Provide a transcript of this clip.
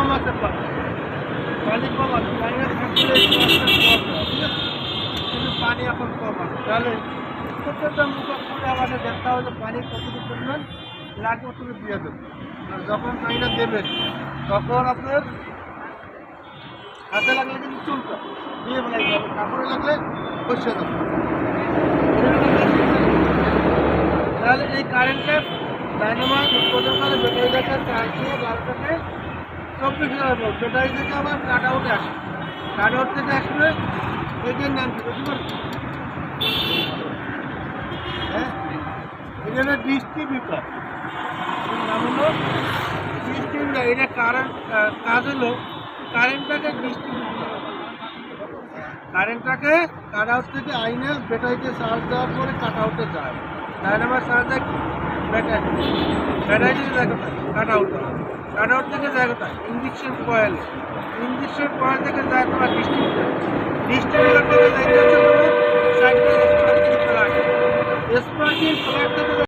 কম আছে পানি কম আছে, পানিটা থাকলে একটু আস্তে আস্তে কম হয়, ঠিক আছে? কিন্তু পানি এখন কম আছে, তাহলে প্রত্যেকটা মুখে করে আমাদের দেখতে হবে যে পানি কতটুকু পরিমাণ লাগবে, অতটুকু দিয়ে দেবেন। আর যখন পানিটা দেবেন তখন আপনার হাতে লাগলে কিন্তু চুলকা দিয়ে লাগবে, কাপড়ে লাগলে বসে যাবে। তাহলে এই কারেন্টটা ডায়নামাইট উৎপাদন করে ব্যাটারি থেকে 412 থেকে 24,000 ভোল্ট। ব্যাটারি থেকে আবার কাট আউটে আসে, কাট আউট থেকে আসবে এটার নাম কি বুঝতে পারছি? হ্যাঁ, এটা হলো ডিস্ট্রিবিউটার, নাম হলো ডিস্ট্রিবিউটার। এটা কারেন্ট কাজ হলো কারেন্টটাকে কারেন্টটাকে কাট আউট থেকে আইনে ব্যাটারিতে চার্জ দেওয়ার পরে কাট আউটে যায়। ডায়নামাইট চার্জ দেয় ব্যাটারি, ব্যাটারি থেকে যায় কোথায়? কাট আউট, কাট আউট থেকে যায় কোথায়? ইঞ্জেকশন কয়েল, ইঞ্জেকশন কয়েল থেকে যায় তোমার ডিস্ট্রিবিউটার, ডিস্ট্রিবিউটার থেকে যাইতে হচ্ছে তোমার cycle sparking plug, sparking plug থেকে